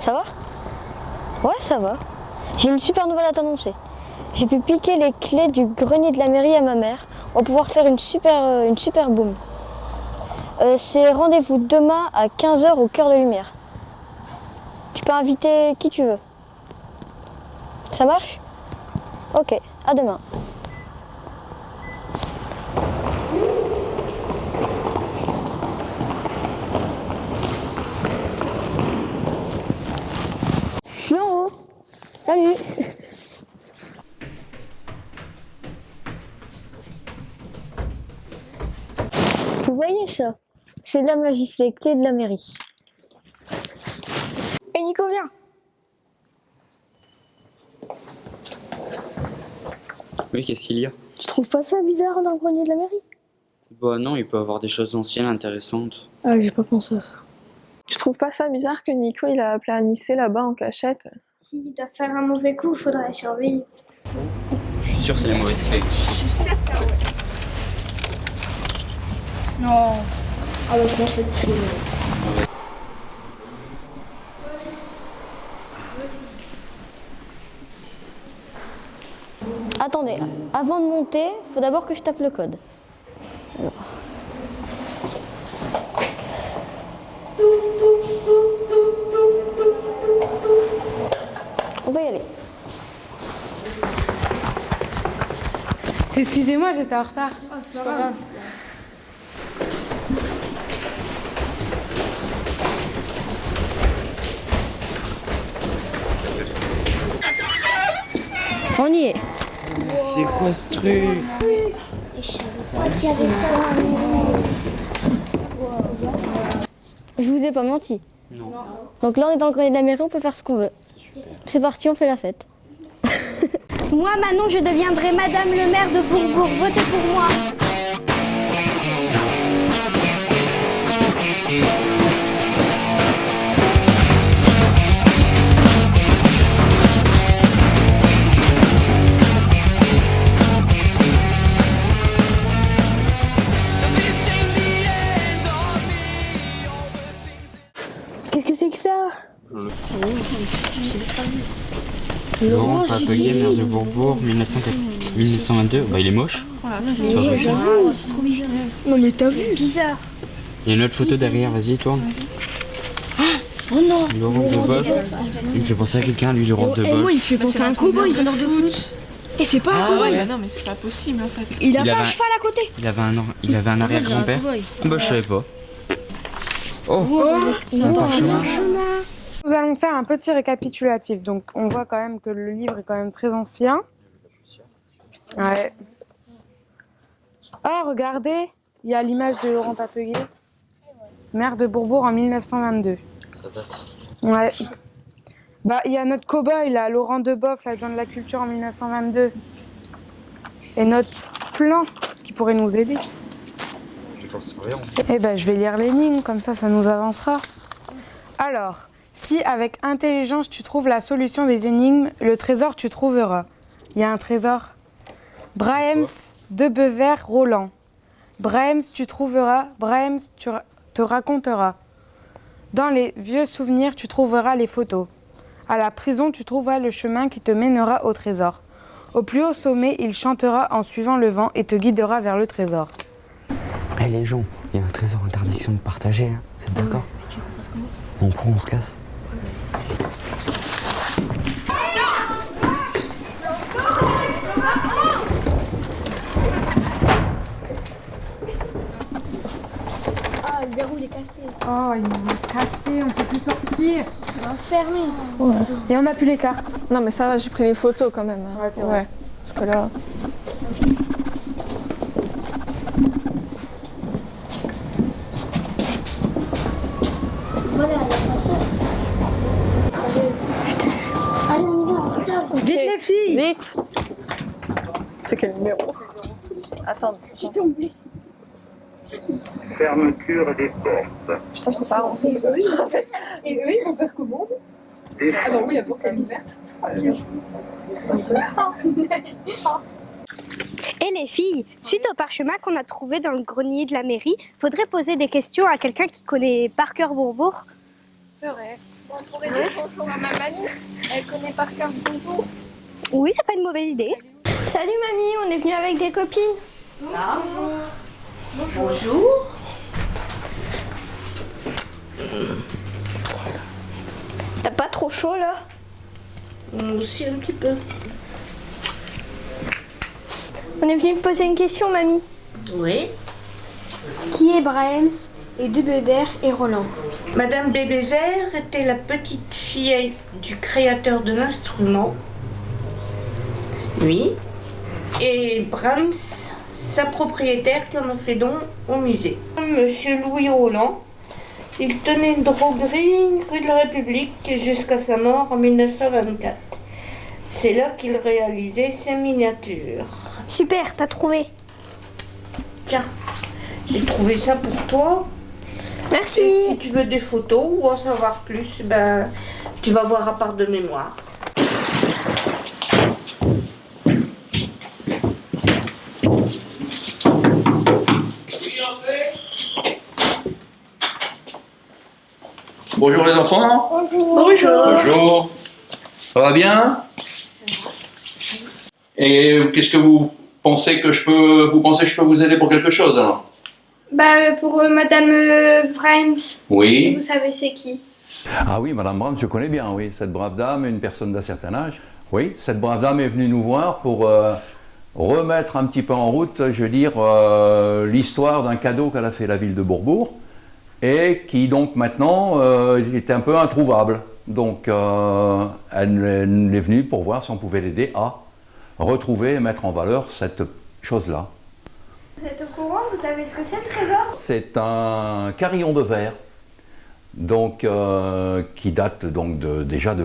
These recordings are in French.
Ça va? Ouais, ça va. J'ai une super nouvelle à t'annoncer. J'ai pu piquer les clés du grenier de la mairie à ma mère. On va pouvoir faire une super boum. C'est rendez-vous demain à 15 h au Cœur de Lumière. Tu peux inviter qui tu veux. Ça marche? Ok, à demain. Je suis en haut. Salut. Vous voyez ça? C'est de la magie, c'est les clés de la mairie. Et Nico, viens. Oui, qu'est-ce qu'il y a? Tu trouves pas ça bizarre dans le grenier de la mairie? Bah non, il peut avoir des choses anciennes intéressantes. Ah, j'ai pas pensé à ça. Tu trouves pas ça bizarre que Nico il a appelé Anissé là-bas en cachette? S'il doit faire un mauvais coup, il faudra surveiller. Je suis sûr que c'est les mauvaises clés. Je suis certain, ouais. Non. Ah bah ça fait plus. Attendez, avant de monter, il faut d'abord que je tape le code. Alors. On va y aller. Excusez-moi, j'étais en retard. Oh, c'est pas grave. On y est. C'est quoi ce truc? Je vous ai pas menti. Non. Donc là, on est dans le grenier de la mairie, on peut faire ce qu'on veut. C'est parti, on fait la fête. Moi, Manon, je deviendrai Madame le maire de Bourbourg. Votez pour moi. Qu'est-ce que c'est que ça? Laurent Papelier, maire de Bourbourg, 1922. Bah il est moche. C'est pas possible. Non mais t'as vu? Bizarre. Il y a une autre photo derrière, vas-y tourne. Oh non! Laurent de Boeuf. Il me fait penser à quelqu'un, lui, Laurent de Et moi Boeuf. il me fait penser à un cow-boy. de foot. Et c'est pas un cow-boy! Ah non, mais c'est pas possible en fait. Il a Il pas avait un un- cheval à côté! Il avait un arrière-grand-père. Bah je savais pas. Oh, un parchemin. Nous allons faire un petit récapitulatif. Donc, on voit quand même que le livre est quand même très ancien. Ouais. Oh, regardez, il y a l'image de Laurent Papelier, maire de Bourbourg en 1922. Ça date. Ouais. Bah, il y a notre cow-boy, là, Laurent Deboeuf, l'adjoint de la culture en 1922. Et notre plan qui pourrait nous aider. J'en sais rien. Eh ben, je vais lire l'énigme, comme ça nous avancera. Alors, si avec intelligence tu trouves la solution des énigmes, le trésor tu trouveras. Il y a un trésor. Brahms, de Beuvert, Roland. Brahms, tu trouveras. Brahms, tu te raconteras. Dans les vieux souvenirs, tu trouveras les photos. À la prison, tu trouveras le chemin qui te mènera au trésor. Au plus haut sommet, il chantera en suivant le vent et te guidera vers le trésor. Eh les gens, il y a un trésor interdiction de partager, hein. Vous êtes d'accord? On prend, on se casse. Ah, le verrou il est cassé. Oh, il est cassé, on peut plus sortir. Il va fermer. Et on n'a plus les cartes. Non mais ça va, j'ai pris les photos quand même. Ouais, c'est vrai. Parce que là... Voilà, l'ascenseur. Allez, on y va, on sort. Vite les filles! Vite! C'est quel numéro? Attends. Je suis tombée. Fermeture des portes. Putain, c'est pas Et eux, ils vont faire comment? Des Ah bah oui, la porte est ouverte. Et les filles, suite au parchemin qu'on a trouvé dans le grenier de la mairie, faudrait poser des questions à quelqu'un qui connaît par cœur Bourbourg. C'est vrai. On pourrait dire bonjour à ma mamie. Elle connaît par cœur Bourbourg. Oui, c'est pas une mauvaise idée. Salut mamie, on est venu avec des copines. Bonjour. T'as pas trop chaud là? Aussi un petit peu. On est venu te poser une question mamie. Oui. Qui est Brahms et Dubeder et Roland? Madame Bébé-Vert était la petite fille du créateur de l'instrument. Oui. Et Brahms, sa propriétaire qui en a fait don au musée. Monsieur Louis Roland, il tenait une droguerie rue de la République jusqu'à sa mort en 1924. C'est là qu'il réalisait ses miniatures. Super, t'as trouvé. Tiens, j'ai trouvé ça pour toi. Merci. Et si tu veux des photos ou en savoir plus, ben, tu vas voir à part de mémoire. Bonjour les enfants. Bonjour. Bonjour. Ça va bien? Et qu'est-ce que vous pensez que je peux vous aider pour quelque chose alors? Bah pour Madame Brahms. Si Oui. vous savez c'est qui. Ah oui, Madame Brahms, je connais bien, oui. Cette brave dame, une personne d'un certain âge. Oui, cette brave dame est venue nous voir pour remettre un petit peu en route, je veux dire, l'histoire d'un cadeau qu'elle a fait la ville de Bourbourg et qui donc maintenant était un peu introuvable. Donc elle est venue pour voir si on pouvait l'aider à retrouver et mettre en valeur cette chose-là. Vous êtes au courant? Vous savez ce que c'est le trésor? C'est un carillon de verre, donc qui date donc déjà de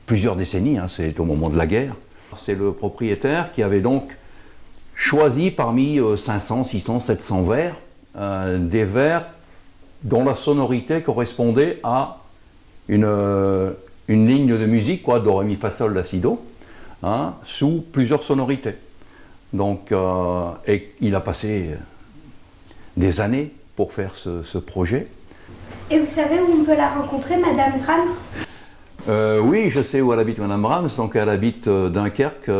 plusieurs décennies, hein, c'est au moment de la guerre. C'est le propriétaire qui avait donc choisi parmi 500, 600, 700 verres, des verres dont la sonorité correspondait à une ligne de musique, quoi, do, ré, mi, fa, sol, la, si, do, hein, sous plusieurs sonorités. Donc, et il a passé des années pour faire ce projet. Et vous savez où on peut la rencontrer, Madame Brahms? Oui, je sais où elle habite, Madame Brahms. Donc, elle habite Dunkerque.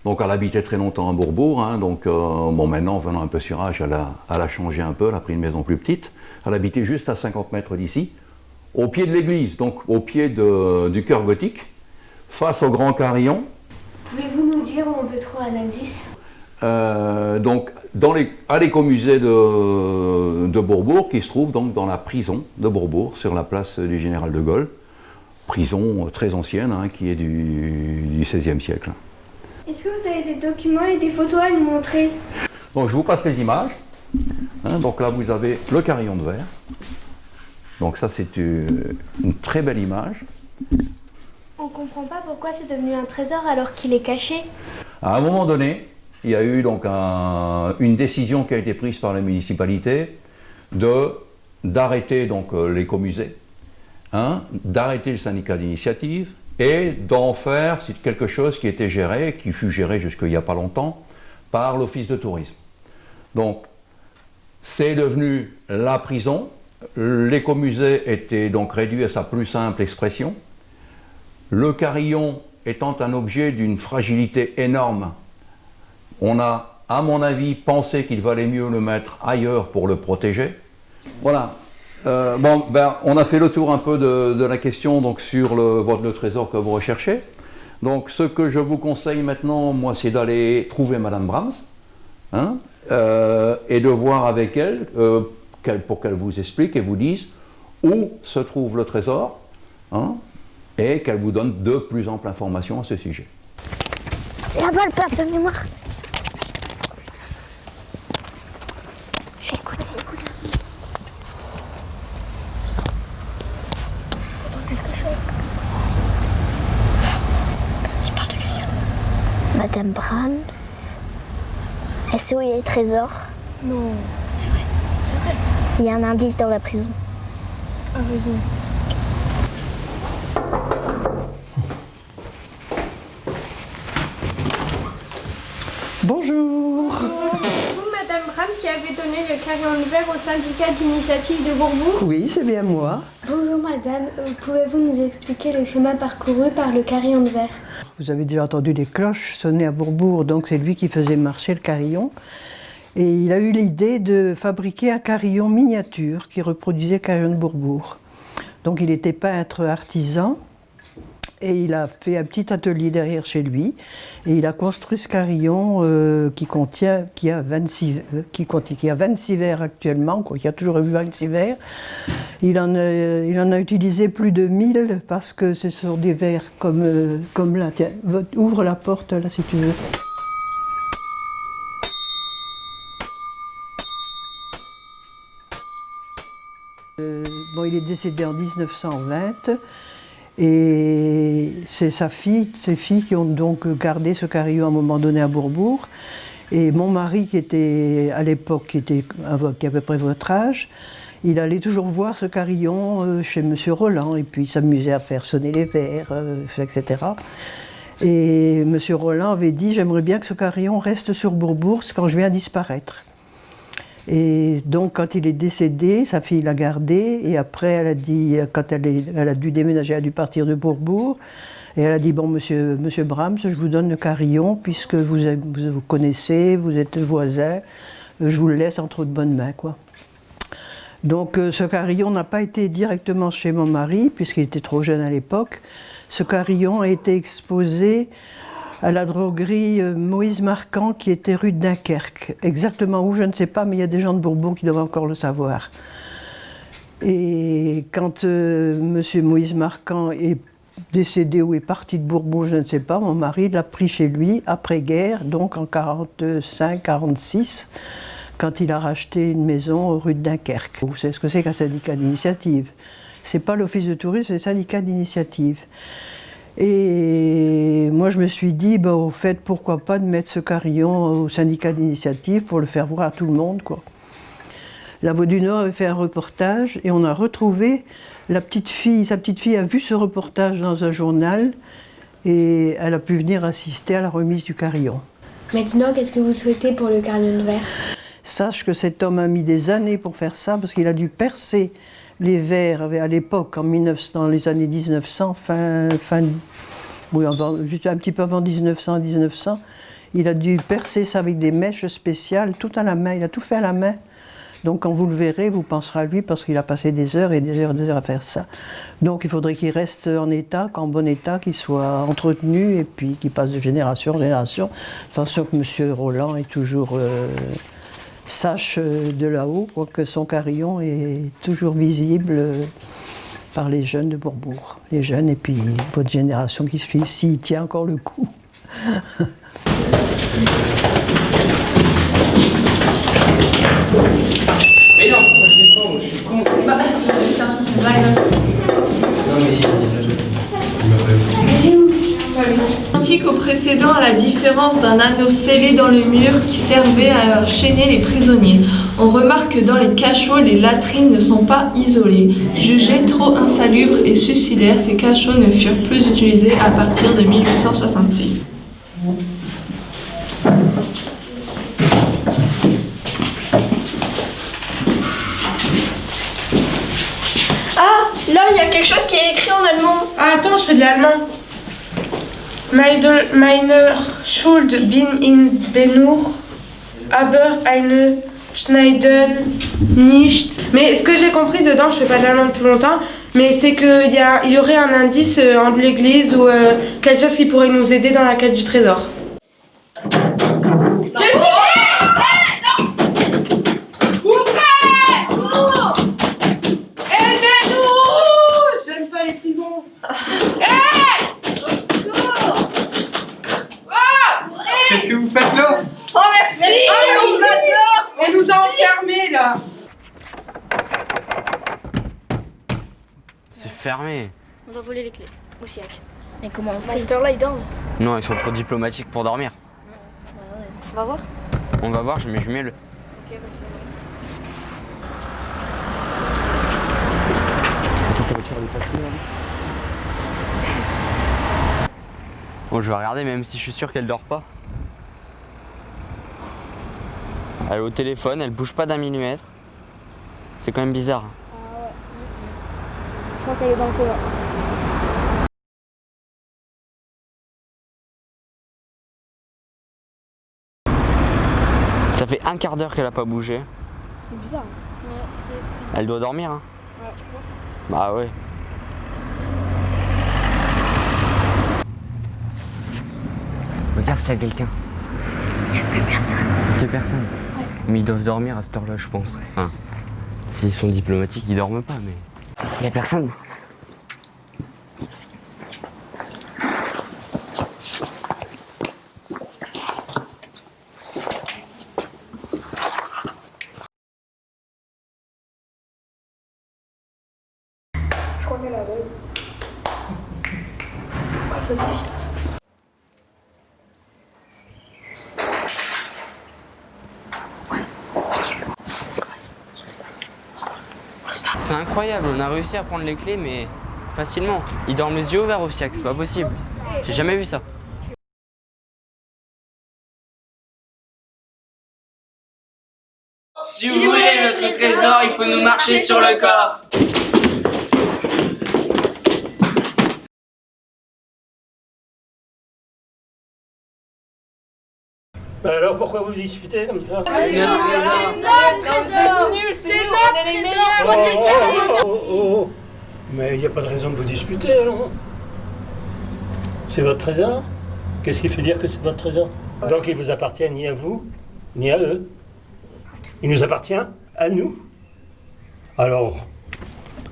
Donc, elle habitait très longtemps à Bourbourg. Hein, donc, bon, maintenant, venant un peu sur âge, elle a changé un peu. Elle a pris une maison plus petite. Elle habitait juste à 50 mètres d'ici, au pied de l'église, donc au pied du chœur gothique, face au grand carillon. Pouvez-vous nous dire où on peut trouver un indice? Donc, à l'écomusée de Bourbourg, qui se trouve donc dans la prison de Bourbourg, sur la place du Général de Gaulle. Prison très ancienne, hein, qui est du XVIe siècle. Est-ce que vous avez des documents et des photos à nous montrer? Donc, je vous passe les images. Hein, donc là, vous avez le carillon de verre. Donc ça, c'est une très belle image. On comprend pas pourquoi c'est devenu un trésor alors qu'il est caché. À un moment donné, il y a eu donc une décision qui a été prise par la municipalité d'arrêter donc l'écomusée, hein, d'arrêter le syndicat d'initiative et d'en faire quelque chose qui était géré, qui fut géré jusqu'il n'y a pas longtemps, par l'office de tourisme. Donc, c'est devenu la prison. L'écomusée était donc réduit à sa plus simple expression. Le carillon étant un objet d'une fragilité énorme, on a, à mon avis, pensé qu'il valait mieux le mettre ailleurs pour le protéger. Voilà. Bon, ben, on a fait le tour un peu de la question donc, sur le trésor que vous recherchez. Donc, ce que je vous conseille maintenant, moi, c'est d'aller trouver Madame Brahms, hein, et de voir avec elle pour qu'elle vous explique et vous dise où se trouve le trésor, hein, et qu'elle vous donne de plus amples informations à ce sujet. C'est là-bas le plaque de mémoire. J'écoute. J'entends quelque chose. Tu parles de quelqu'un. Madame Brahms. Elle sait où il y a les trésors. Non, c'est vrai, c'est vrai. Il y a un indice dans la prison. Ah, raison. Bonjour. Vous, Madame Brahms, qui avez donné le carillon vert au syndicat d'initiative de Bourbourg? Oui, c'est bien moi. Bonjour madame, pouvez-vous nous expliquer le chemin parcouru par le carillon vert? Vous avez déjà entendu les cloches sonner à Bourbourg, donc c'est lui qui faisait marcher le carillon. Et il a eu l'idée de fabriquer un carillon miniature qui reproduisait le carillon de Bourbourg. Donc il était peintre artisan et il a fait un petit atelier derrière chez lui et il a construit ce carillon qui a 26 vers actuellement, quoi. Il y a toujours eu 26 vers. Il en a utilisé plus de 1000 parce que ce sont des vers comme là. Tiens, ouvre la porte là si tu veux. Bon, il est décédé en 1920 et c'est ses filles qui ont donc gardé ce carillon à un moment donné à Bourbourg. Et mon mari, qui était à l'époque, qui a à peu près votre âge, il allait toujours voir ce carillon chez M. Roland et puis il s'amusait à faire sonner les verres, etc. Et M. Roland avait dit « J'aimerais bien que ce carillon reste sur Bourbourg quand je viens disparaître ». Et donc, quand il est décédé, sa fille l'a gardé. Et après, elle a dit, quand elle a dû déménager, elle a dû partir de Bourbourg. Et elle a dit, bon, monsieur Brahms, je vous donne le carillon, puisque vous connaissez, vous êtes voisins, je vous le laisse entre de bonnes mains, quoi. Donc, ce carillon n'a pas été directement chez mon mari, puisqu'il était trop jeune à l'époque. Ce carillon a été exposé à la droguerie Moïse Marquand qui était rue de Dunkerque. Exactement où, je ne sais pas, mais il y a des gens de Bourbourg qui doivent encore le savoir. Et quand M. Moïse Marquand est décédé ou est parti de Bourbourg, je ne sais pas, mon mari l'a pris chez lui après-guerre, donc en 45-46, quand il a racheté une maison rue de Dunkerque. Vous savez ce que c'est qu'un syndicat d'initiative? C'est pas l'office de tourisme, c'est le syndicat d'initiative. Et moi, je me suis dit, bah, au fait, pourquoi pas de mettre ce carillon au syndicat d'initiative pour le faire voir à tout le monde, quoi. La Voix du Nord avait fait un reportage et on a retrouvé sa petite fille a vu ce reportage dans un journal et elle a pu venir assister à la remise du carillon. Maintenant, qu'est-ce que vous souhaitez pour le carillon vert? Sache que cet homme a mis des années pour faire ça parce qu'il a dû percer les vers à l'époque, dans les années 1900, juste un petit peu avant 1900, il a dû percer ça avec des mèches spéciales, tout à la main, il a tout fait à la main. Donc quand vous le verrez, vous penserez à lui parce qu'il a passé des heures et des heures à faire ça. Donc il faudrait qu'il reste en état, qu'en bon état, qu'il soit entretenu et puis qu'il passe de génération en génération, de façon que M. Roland est toujours... sache de là-haut que son carillon est toujours visible par les jeunes de Bourbourg. Les jeunes et puis votre génération qui suit, s'il tient encore le coup. Mais non, moi je descends, je suis con. Bah, c'est ça, c'est une blague. Non mais il m'a pas vu. Identique au précédent, à la différence d'un anneau scellé dans le mur qui servait à enchaîner les prisonniers. On remarque que dans les cachots, les latrines ne sont pas isolées. Jugés trop insalubres et suicidaires, ces cachots ne furent plus utilisés à partir de 1866. Ah, là, il y a quelque chose qui est écrit en allemand. Ah, attends, je fais de l'allemand. Meine Schuld bin in Benur, aber eine Schneiden nicht. Mais ce que j'ai compris dedans, je fais pas de l'allemand depuis longtemps, mais c'est qu'il y aurait un indice en l'église ou quelque chose qui pourrait nous aider dans la quête du trésor. J'aime pas les prisons. Qu'est-ce que vous faites là? Oh merci, On nous a enfermés là. C'est fermé. On va voler les clés au siècle. Mais comment on fait? Master là, il dort. Non, ils sont trop diplomatiques pour dormir. On va voir. On va voir, mais je mets le... Ok, vas-y. Bon, je vais regarder même si je suis sûr qu'elle dort pas. Elle est au téléphone, elle bouge pas d'un millimètre. C'est quand même bizarre. Ah ouais. Je crois qu'elle est dans le couloir. Ça fait un quart d'heure qu'elle a pas bougé. C'est bizarre. Elle doit dormir, hein? Ouais, je crois. Bah ouais. Regarde s'il y a quelqu'un. Il y a 2 personnes. 2 personnes. Ouais. Mais ils doivent dormir à cette heure-là, je pense. Enfin, s'ils sont diplomatiques, ils dorment pas, mais. Il y a personne. Je crois qu'elle a l'œil. Ouais, ça suffit. C'est incroyable, on a réussi à prendre les clés, mais facilement. Ils dorment les yeux ouverts au fiac, c'est pas possible. J'ai jamais vu ça. Si vous voulez notre trésor, il faut nous marcher sur le corps. Bah alors pourquoi vous disputez comme ça? C'est notre trésor. Non, vous êtes nuls, c'est nous, on est les meilleurs. Oh. Mais il n'y a pas de raison de vous disputer alors. C'est votre trésor? Qu'est-ce qui fait dire que c'est votre trésor? Donc il vous appartient ni à vous, ni à eux. Il nous appartient à nous. Alors,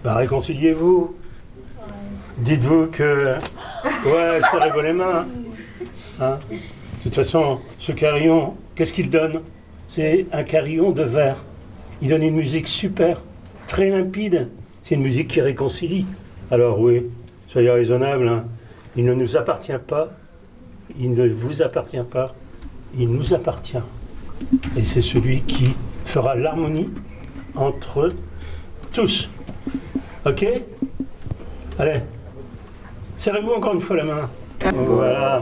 bah réconciliez-vous. Dites-vous que... Ouais, serrez-vous les mains. Hein? De toute façon, ce carillon, qu'est-ce qu'il donne? C'est un carillon de verre. Il donne une musique super, très limpide. C'est une musique qui réconcilie. Alors oui, soyez raisonnables. Hein. Il ne nous appartient pas. Il ne vous appartient pas. Il nous appartient. Et c'est celui qui fera l'harmonie entre tous. Ok? Allez, serrez-vous encore une fois la main. Voilà.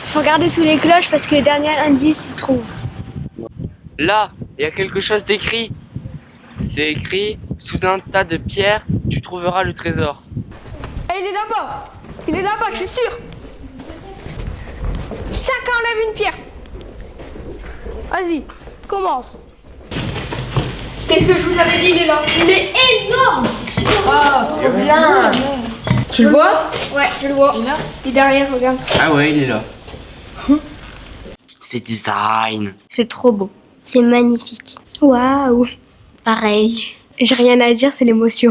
Faut regarder sous les cloches parce que le dernier indice s'y trouve. Là, il y a quelque chose d'écrit. C'est écrit, sous un tas de pierres, tu trouveras le trésor. Et il est là-bas. Il est là-bas, je suis sûre. Chacun enlève une pierre. Vas-y, commence. Qu'est-ce que je vous avais dit, il est là. Il est énorme. Oh, trop bien. Tu le vois? Ouais, je le vois. Il est derrière, regarde. Ah ouais, il est là. C'est design. C'est trop beau. C'est magnifique. Waouh. Pareil. J'ai rien à dire, c'est l'émotion.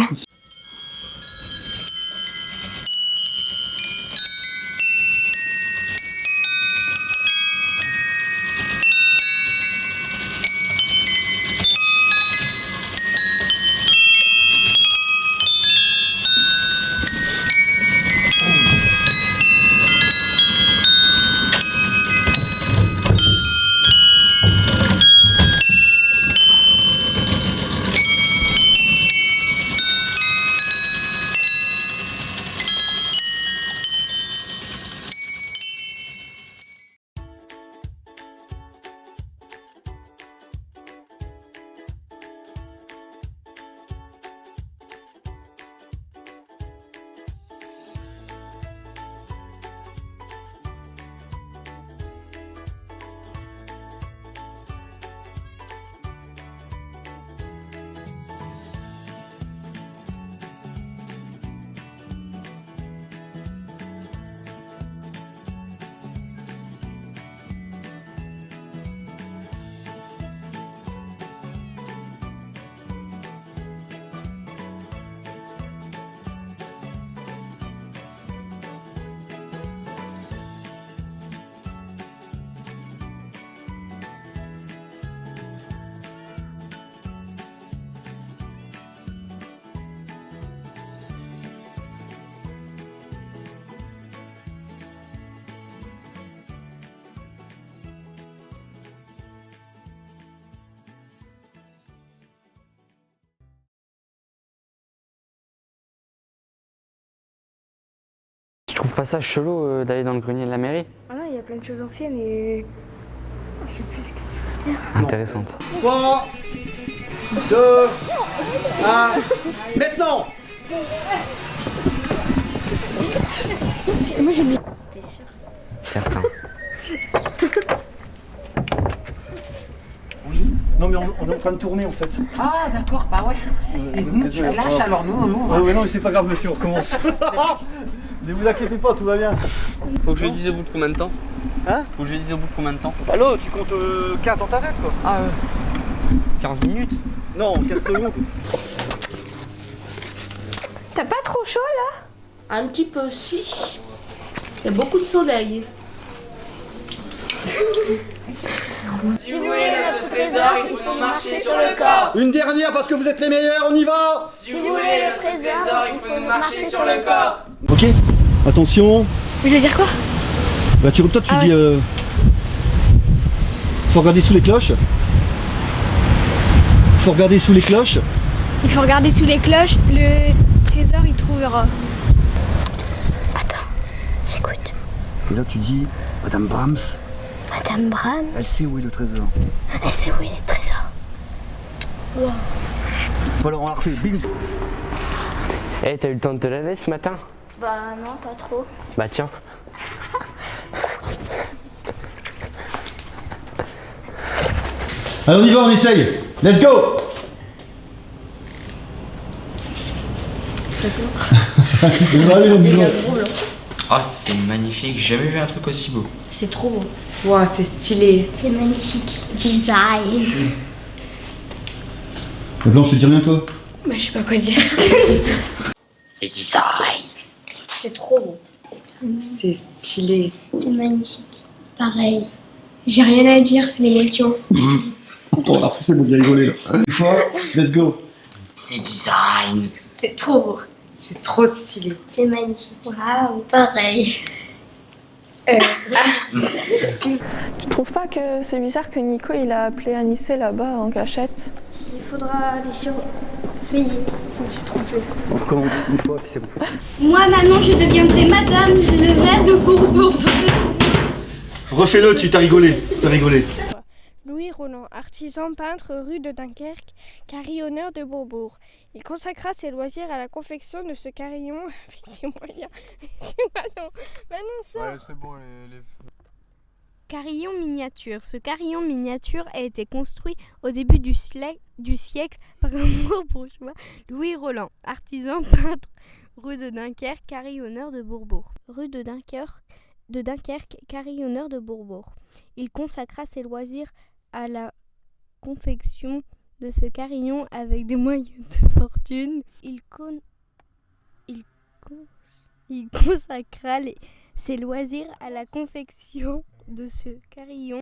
trouve pas ça chelou d'aller dans le grenier de la mairie? Ah non, il y a plein de choses anciennes et. Je sais plus ce qu'il faut dire. Intéressante. 3, 2, 1, maintenant! Moi j'aime bien. Certain. Non mais on est en train de tourner en fait. Ah d'accord, bah ouais. Et nous tu la lâches alors nous. Ouais, non mais c'est pas grave monsieur, on recommence. Ne vous inquiétez pas, tout va bien. Faut que je dise au bout de combien de temps? Hein? Faut que je dise au bout de combien de temps? Bah là tu comptes 15 dans ta tête quoi. Ah 15 minutes? Non, 15 secondes. T'as pas trop chaud là? Un petit peu si. Il y a beaucoup de soleil. Si vous voulez notre trésor, il faut marcher sur le corps. Une dernière parce que vous êtes les meilleurs, on y va! Si vous voulez le trésor, il faut nous marcher sur le corps. Ok, attention. Mais je veux dire quoi? Bah toi tu dis faut regarder sous les cloches. Faut regarder sous les cloches. Il faut regarder sous les cloches, le trésor il trouvera. Attends, j'écoute. Et là tu dis Madame Brahms, Madame Brahms, elle sait où est le trésor. elle sait où est le trésor. Wow. Voilà, on la refait, bim. Eh, t'as eu le temps de te laver ce matin? Bah non, pas trop. Bah tiens. Allez on y va, on essaye. Let's go. Ah, c'est magnifique, j'ai jamais vu un truc aussi beau. C'est trop beau. Wow, c'est stylé. C'est magnifique. Design. Blanche, tu dis rien toi? Bah je sais pas quoi dire. C'est design. C'est trop beau. C'est stylé. C'est magnifique. Pareil. J'ai rien à dire, c'est l'émotion. On a c'est bon, bien rigolé là. Une fois, let's go. C'est design. C'est trop beau. C'est trop stylé. C'est magnifique. Waouh, pareil. Tu trouves pas que c'est bizarre que Nico il a appelé Anissé là-bas en cachette? Il faudra aller sur. Oui, je me suis trompée. On recommence une fois puis c'est bon. Moi maintenant je deviendrai Madame le maire de Bourbourg. Refais-le, tu t'as rigolé. T'as rigolé. Louis Roland, artisan peintre rue de Dunkerque, carillonneur de Bourbourg. Il consacra ses loisirs à la confection de ce carillon avec des moyens. C'est Manon ça. Ouais, c'est bon, les... Carillon miniature. Ce carillon miniature a été construit au début du siècle par un bourgeois, Louis Roland, artisan peintre rue de Dunkerque, carillonneur de Bourbourg. Rue de Dunkerque, carillonneur de Bourbourg. Il consacra ses loisirs à la confection de ce carillon avec des moyens de fortune. Il consacra ses loisirs à la confection de ce carillon